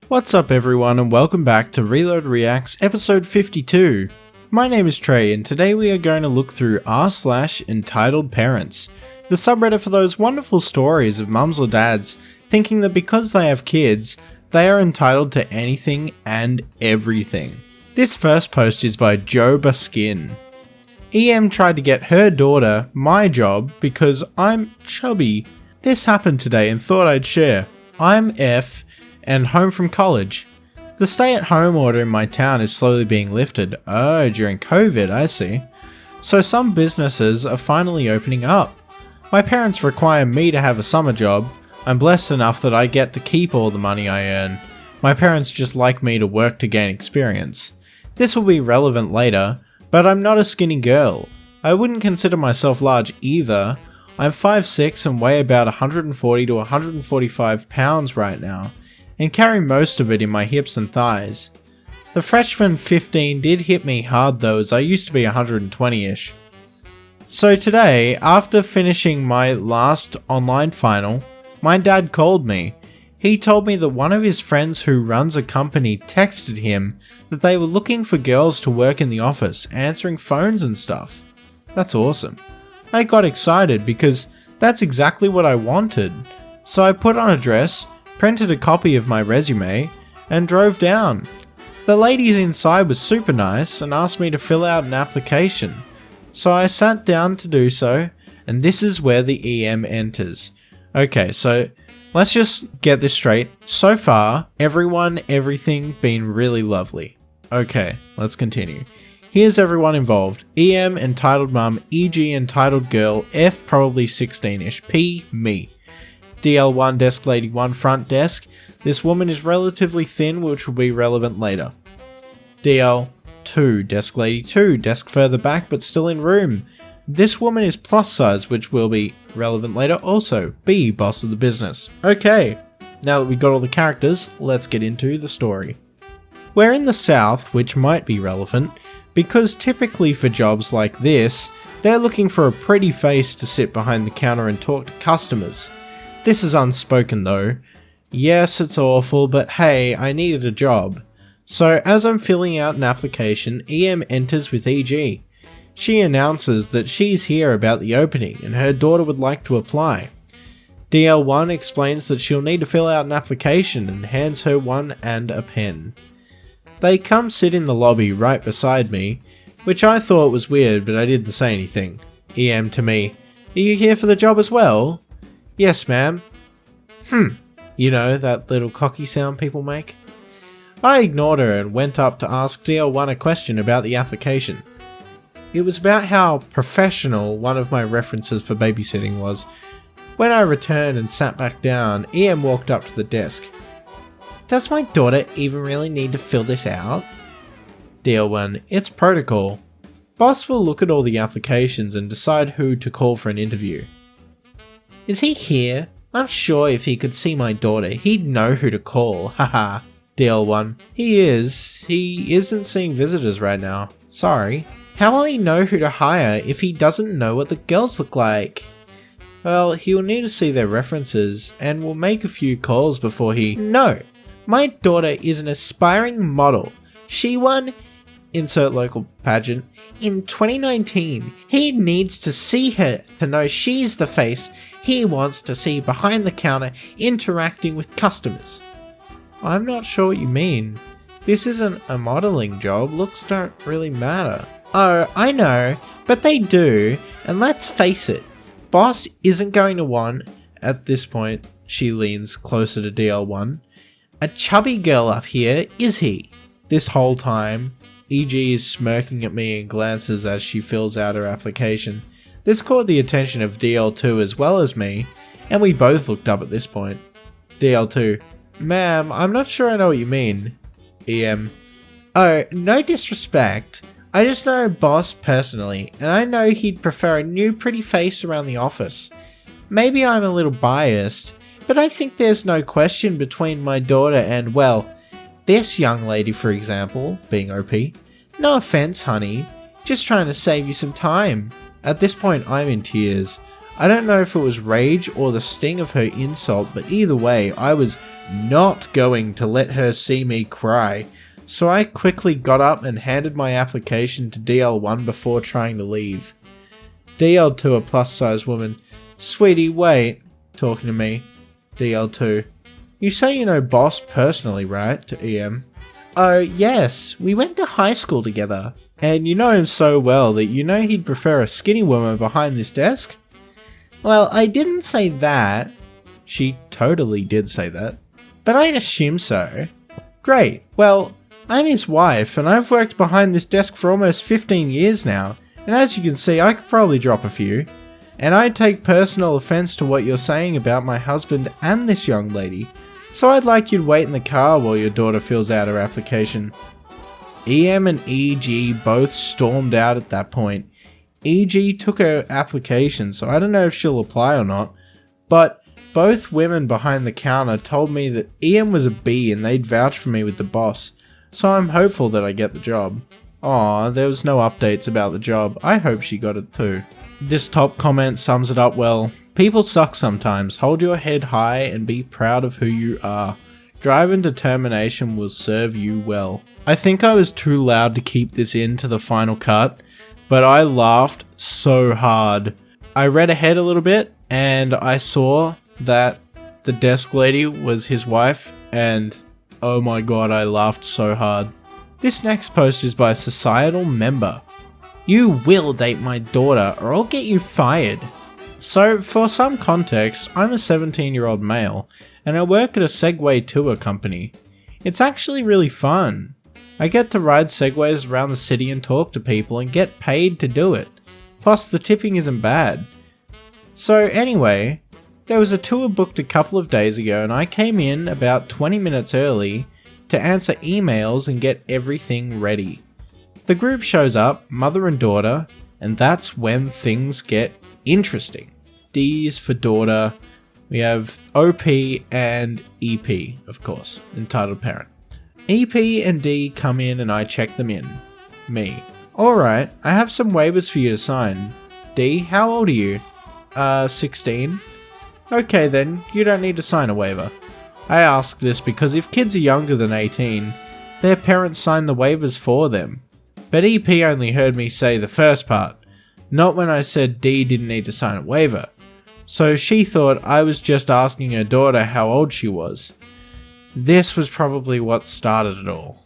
What's up everyone and welcome back to Reload Reacts episode 52. My name is Trey and today we are going to look through r/EntitledParents, the subreddit for those wonderful stories of mums or dads thinking that because they have kids, they are entitled to anything and everything. This first post is by Joe Baskin. EM tried to get her daughter my job because I'm chubby. This happened today and thought I'd share. I'm F and home from college. The stay-at-home order in my town is slowly being lifted. Oh, during COVID, I see. So some businesses are finally opening up. My parents require me to have a summer job. I'm blessed enough that I get to keep all the money I earn. My parents just like me to work to gain experience. This will be relevant later, but I'm not a skinny girl. I wouldn't consider myself large either. I'm 5'6" and weigh about 140 to 145 pounds right now, and carry most of it in my hips and thighs. The freshman 15 did hit me hard though, as I used to be 120-ish. So today, after finishing my last online final, my dad called me. He told me that one of his friends who runs a company texted him that they were looking for girls to work in the office, answering phones and stuff. That's awesome. I got excited because that's exactly what I wanted. So I put on a dress, printed a copy of my resume, and drove down. The ladies inside was super nice and asked me to fill out an application. So I sat down to do so, and this is where the EM enters. Okay, so let's just get this straight. So far, everything been really lovely. Okay, let's continue. Here's everyone involved. EM, entitled mum, EG, entitled girl, F, probably 16-ish, P, me. DL1, desk lady 1, front desk. This woman is relatively thin, which will be relevant later. DL2, desk lady 2, desk further back but still in room. This woman is plus size, which will be relevant later also. B, boss of the business. Okay, now that we got all the characters, let's get into the story. We're in the South, which might be relevant, because typically for jobs like this, they're looking for a pretty face to sit behind the counter and talk to customers. This is unspoken though. Yes, it's awful, but hey, I needed a job. So as I'm filling out an application, EM enters with EG. She announces that she's here about the opening and her daughter would like to apply. DL1 explains that she'll need to fill out an application and hands her one and a pen. They come sit in the lobby right beside me, which I thought was weird, but I didn't say anything. EM to me, "Are you here for the job as well?" "Yes, ma'am." You know, that little cocky sound people make? I ignored her and went up to ask DL1 a question about the application. It was about how professional one of my references for babysitting was. When I returned and sat back down, EM walked up to the desk. "Does my daughter even really need to fill this out?" DL1, "It's protocol. Boss will look at all the applications and decide who to call for an interview." "Is he here? I'm sure if he could see my daughter, he'd know who to call, haha." DL1, "He is. He isn't seeing visitors right now. Sorry." "How will he know who to hire if he doesn't know what the girls look like?" "Well, he'll need to see their references, and will make a few calls before he—" "No! My daughter is an aspiring model. She won— insert local pageant— in 2019. He needs to see her to know she's the face he wants to see behind the counter interacting with customers." "I'm not sure what you mean. This isn't a modeling job. Looks don't really matter." "Oh, I know, but they do, and let's face it, boss isn't going to want—" At this point, she leans closer to DL1. "A chubby girl up here, is he?" This whole time, EG is smirking at me and glances as she fills out her application. This caught the attention of DL2 as well as me, and we both looked up at this point. DL2, "Ma'am, I'm not sure I know what you mean." EM, "Oh, no disrespect. I just know boss personally, and I know he'd prefer a new pretty face around the office. Maybe I'm a little biased, but I think there's no question between my daughter and, well, this young lady for example," being OP. "No offense, honey. Just trying to save you some time." At this point, I'm in tears. I don't know if it was rage or the sting of her insult, but either way, I was not going to let her see me cry. So I quickly got up and handed my application to DL1 before trying to leave. DL2, a plus size woman. Sweetie, wait. Talking to me. DL2. You say you know Boss personally, right? To EM. Oh, yes. We went to high school together. And you know him so well that you know he'd prefer a skinny woman behind this desk? Well, I didn't say that. She totally did say that. But I'd assume so. Great. Well, I'm his wife, and I've worked behind this desk for almost 15 years now, and as you can see, I could probably drop a few. And I take personal offense to what you're saying about my husband and this young lady, so I'd like you to wait in the car while your daughter fills out her application. EM and EG both stormed out at that point. EG took her application, so I don't know if she'll apply or not, but both women behind the counter told me that EM was a B and they'd vouch for me with the boss, so I'm hopeful that I get the job. Aw, there was no updates about the job. I hope she got it too. This top comment sums it up well. People suck sometimes. Hold your head high and be proud of who you are. Drive and determination will serve you well. I think I was too loud to keep this in to the final cut, but I laughed so hard. I read ahead a little bit and I saw that the desk lady was his wife, and oh my god, I laughed so hard. This next post is by a societal member. You will date my daughter or I'll get you fired. So for some context, I'm a 17-year-old male and I work at a Segway tour company. It's actually really fun. I get to ride Segways around the city and talk to people and get paid to do it. Plus the tipping isn't bad. So anyway, there was a tour booked a couple of days ago and I came in about 20 minutes early to answer emails and get everything ready. The group shows up, mother and daughter, and that's when things get interesting. D's for daughter, we have OP and EP, of course, entitled parent. EP and D come in and I check them in. Me. Alright, I have some waivers for you to sign. D, how old are you? 16. Okay then, you don't need to sign a waiver. I ask this because if kids are younger than 18, their parents sign the waivers for them. But EP only heard me say the first part, not when I said D didn't need to sign a waiver. So she thought I was just asking her daughter how old she was. This was probably what started it all.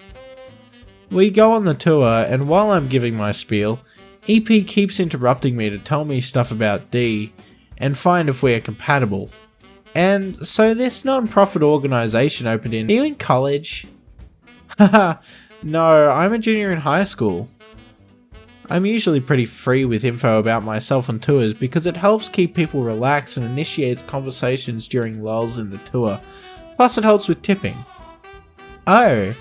We go on the tour, and while I'm giving my spiel, EP keeps interrupting me to tell me stuff about D and find if we are compatible. And so this non-profit organisation opened in. Are you in college? Haha, no, I'm a junior in high school. I'm usually pretty free with info about myself on tours because it helps keep people relaxed and initiates conversations during lulls in the tour. Plus it helps with tipping. Oh,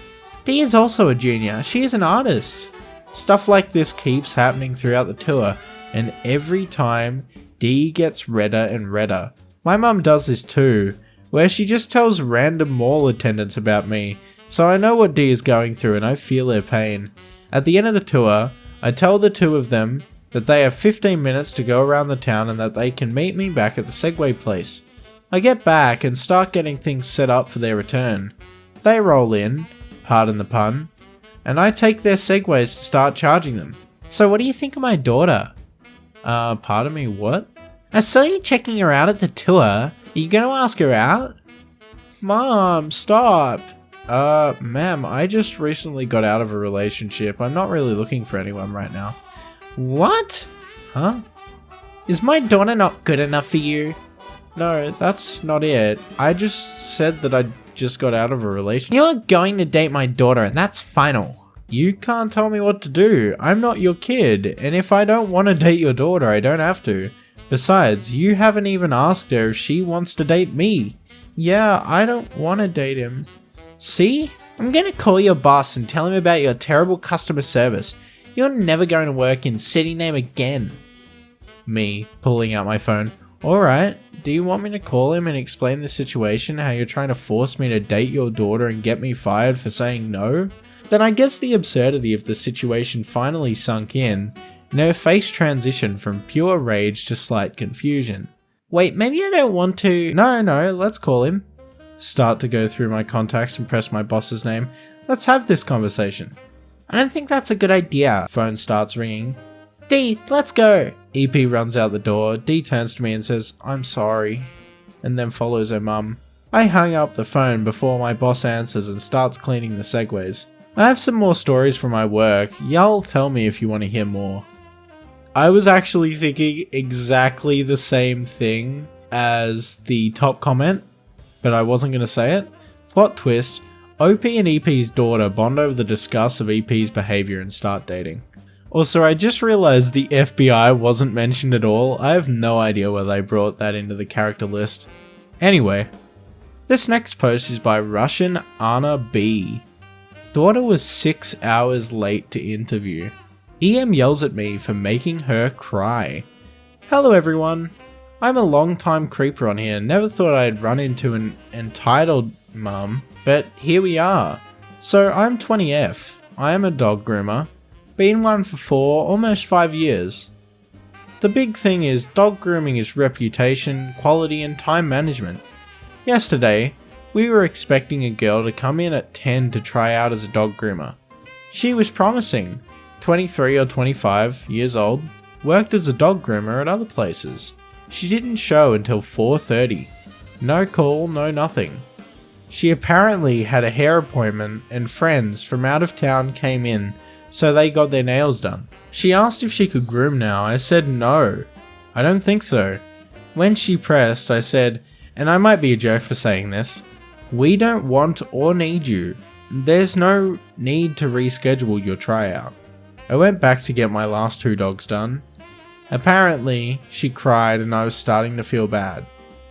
D is also a junior. She is an artist. Stuff like this keeps happening throughout the tour, and every time D gets redder and redder. My mum does this too, where she just tells random mall attendants about me, so I know what D is going through and I feel her pain. At the end of the tour, I tell the two of them that they have 15 minutes to go around the town and that they can meet me back at the Segway place. I get back and start getting things set up for their return. They roll in, pardon the pun, and I take their Segways to start charging them. So what do you think of my daughter? Pardon me, what? I saw you checking her out at the tour. Are you gonna ask her out? Mom, stop. Ma'am, I just recently got out of a relationship. I'm not really looking for anyone right now. What? Huh? Is my daughter not good enough for you? No, that's not it. I just said that I just got out of a relationship. You're going to date my daughter and that's final. You can't tell me what to do. I'm not your kid, and if I don't want to date your daughter, I don't have to. Besides, you haven't even asked her if she wants to date me. Yeah, I don't want to date him. See? I'm gonna call your boss and tell him about your terrible customer service. You're never going to work in City Name again. Me, pulling out my phone. Alright, do you want me to call him and explain the situation, how you're trying to force me to date your daughter and get me fired for saying no? Then I guess the absurdity of the situation finally sunk in, and her face transitioned from pure rage to slight confusion. Wait, maybe I don't want to. No, let's call him. Start to go through my contacts and press my boss's name. Let's have this conversation. I don't think that's a good idea. Phone starts ringing. D, let's go. EP runs out the door. D turns to me and says, I'm sorry, and then follows her mum. I hung up the phone before my boss answers and starts cleaning the segways. I have some more stories from my work. Y'all tell me if you want to hear more. I was actually thinking exactly the same thing as the top comment, but I wasn't going to say it. Plot twist, OP and EP's daughter bond over the disgust of EP's behaviour and start dating. Also, I just realised the FBI wasn't mentioned at all. I have no idea where they brought that into the character list. Anyway, this next post is by Russian Anna B. Daughter was 6 hours late to interview. EM yells at me for making her cry. Hello everyone. I'm a long-time creeper on here. Never thought I'd run into an entitled mum, but here we are. So I'm 20F. I am a dog groomer. Been one for 4, almost 5 years. The big thing is dog grooming is reputation, quality and time management. Yesterday, we were expecting a girl to come in at 10 to try out as a dog groomer. She was promising, 23 or 25 years old, worked as a dog groomer at other places. She didn't show until 4:30. No call, no nothing. She apparently had a hair appointment and friends from out of town came in, so they got their nails done. She asked if she could groom now. I said no, I don't think so. When she pressed, I said, and I might be a jerk for saying this, we don't want or need you. There's no need to reschedule your tryout. I went back to get my last 2 dogs done. Apparently, she cried and I was starting to feel bad.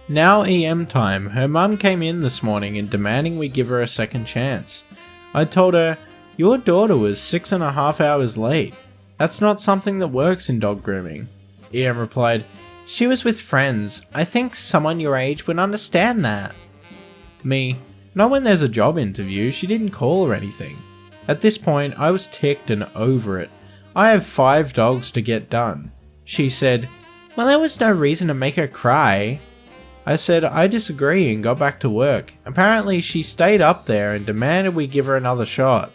Now EM time, her mum came in this morning and demanding we give her a second chance. I told her, your daughter was 6.5 hours late. That's not something that works in dog grooming. EM replied, she was with friends. I think someone your age would understand that. Me, not when there's a job interview, she didn't call or anything. At this point, I was ticked and over it. I have 5 dogs to get done. She said, well, there was no reason to make her cry. I said, I disagree and got back to work. Apparently, she stayed up there and demanded we give her another shot.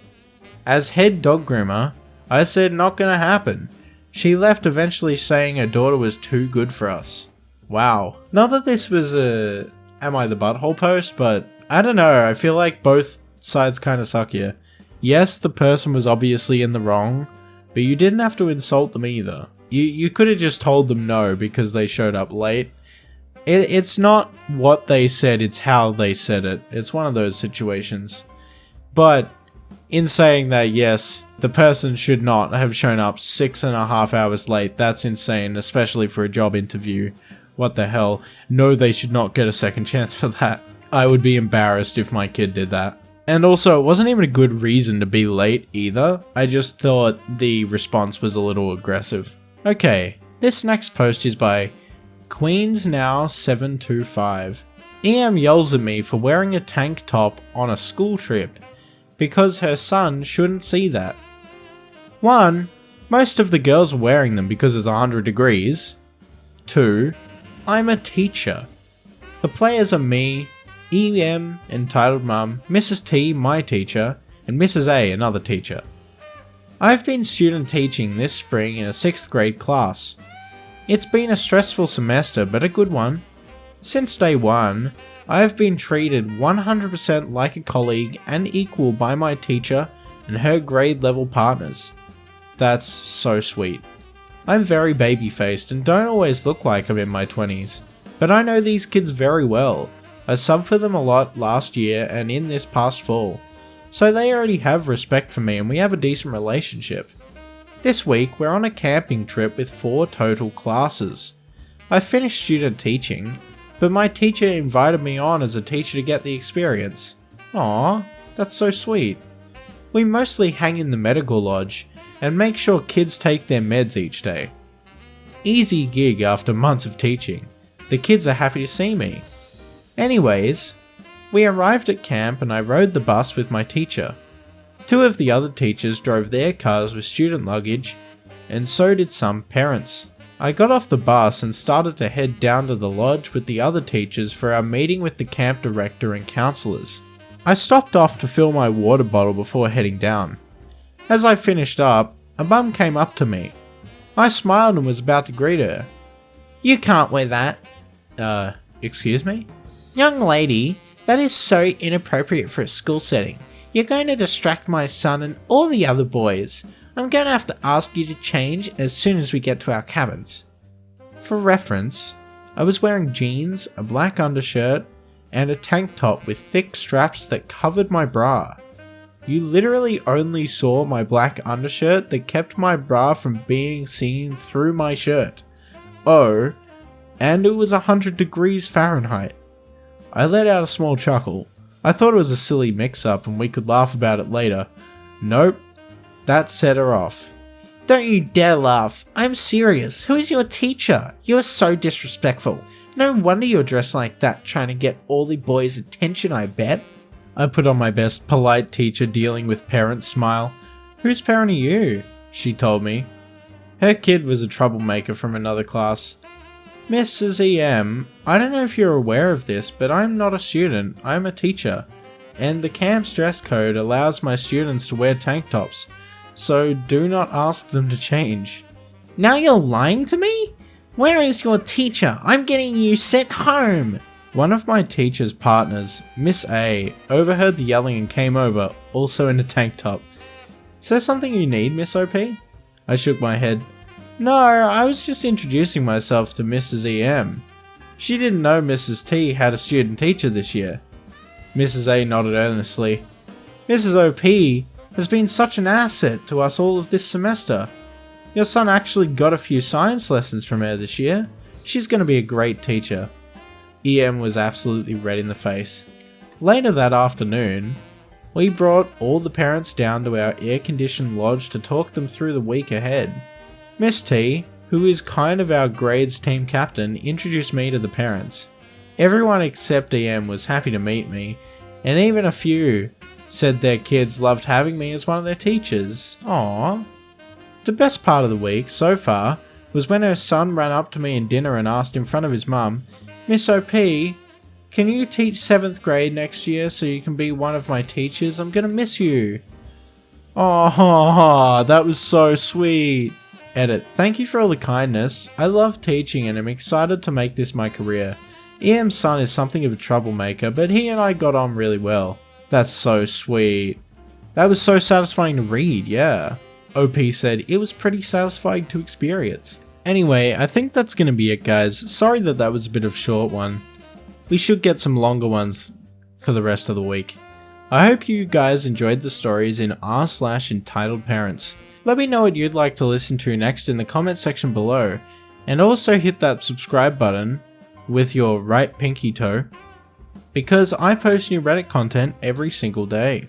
As head dog groomer, I said not gonna happen. She left eventually saying her daughter was too good for us. Wow. Not that this was a Am I the Butthole post, but I don't know, I feel like both sides kinda suck here. Yes, the person was obviously in the wrong, but you didn't have to insult them either. You could have just told them no because they showed up late. It's not what they said, it's how they said it. It's one of those situations. But in saying that, yes, the person should not have shown up 6.5 hours late. That's insane, especially for a job interview. What the hell? No, they should not get a second chance for that. I would be embarrassed if my kid did that. And also, it wasn't even a good reason to be late either. I just thought the response was a little aggressive. Okay, this next post is by QueensNow725. EM yells at me for wearing a tank top on a school trip because her son shouldn't see that. 1. Most of the girls are wearing them because it's 100 degrees. 2. I'm a teacher. The players are me, EM, entitled mum, Mrs. T, my teacher, and Mrs. A, another teacher. I've been student teaching this spring in a 6th grade class. It's been a stressful semester, but a good one. Since day 1, I have been treated 100% like a colleague and equal by my teacher and her grade level partners. That's so sweet. I'm very baby-faced and don't always look like I'm in my 20s, but I know these kids very well. I subbed for them a lot last year and in this past fall, so they already have respect for me and we have a decent relationship. This week we're on a camping trip with 4 total classes. I finished student teaching, but my teacher invited me on as a teacher to get the experience. Aww, that's so sweet. We mostly hang in the medical lodge and make sure kids take their meds each day. Easy gig after months of teaching. The kids are happy to see me. Anyways, we arrived at camp and I rode the bus with my teacher. 2 of the other teachers drove their cars with student luggage and so did some parents. I got off the bus and started to head down to the lodge with the other teachers for our meeting with the camp director and counsellors. I stopped off to fill my water bottle before heading down. As I finished up, a mum came up to me. I smiled and was about to greet her. "You can't wear that." Excuse me? "Young lady, that is so inappropriate for a school setting. You're going to distract my son and all the other boys. I'm going to have to ask you to change as soon as we get to our cabins." For reference, I was wearing jeans, a black undershirt, and a tank top with thick straps that covered my bra. You literally only saw my black undershirt that kept my bra from being seen through my shirt. Oh, and it was 100 degrees Fahrenheit. I let out a small chuckle. I thought it was a silly mix-up and we could laugh about it later. Nope. That set her off. "Don't you dare laugh. I'm serious. Who is your teacher? You are so disrespectful. No wonder you're dressed like that, trying to get all the boys' attention, I bet." I put on my best polite teacher dealing with parents smile. "Whose parent are you?" she told me. Her kid was a troublemaker from another class. "Mrs. EM, I don't know if you're aware of this, but I'm not a student, I'm a teacher. And the camp's dress code allows my students to wear tank tops. So do not ask them to change." "Now you're lying to me? Where is your teacher? I'm getting you sent home." One of my teacher's partners, Miss A, overheard the yelling and came over, also in a tank top. "Is there something you need, Miss OP?" I shook my head. "No, I was just introducing myself to Mrs. EM. She didn't know Mrs. T had a student teacher this year." Mrs. A nodded earnestly. "Mrs. OP has been such an asset to us all of this semester. Your son actually got a few science lessons from her this year. She's going to be a great teacher." EM was absolutely red in the face. Later that afternoon, we brought all the parents down to our air-conditioned lodge to talk them through the week ahead. Miss T, who is kind of our grades team captain, introduced me to the parents. Everyone except EM was happy to meet me, and even a few said their kids loved having me as one of their teachers. Aww. The best part of the week, so far, was when her son ran up to me in dinner and asked in front of his mum, "Miss OP, can you teach 7th grade next year so you can be one of my teachers? I'm gonna miss you." Oh, that was so sweet. Edit. Thank you for all the kindness. I love teaching and I'm excited to make this my career. EM's son is something of a troublemaker, but he and I got on really well. That's so sweet. That was so satisfying to read, yeah. OP said it was pretty satisfying to experience. Anyway, I think that's gonna be it, guys. Sorry that that was a bit of a short one. We should get some longer ones for the rest of the week. I hope you guys enjoyed the stories in r/EntitledParents. Let me know what you'd like to listen to next in the comment section below, and also hit that subscribe button with your right pinky toe, because I post new Reddit content every single day.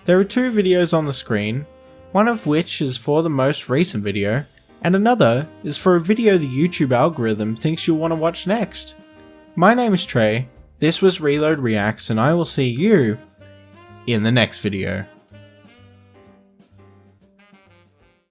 There are 2 videos on the screen, one of which is for the most recent video, and another is for a video the YouTube algorithm thinks you'll want to watch next. My name is Trey, this was Reload Reacts, and I will see you in the next video.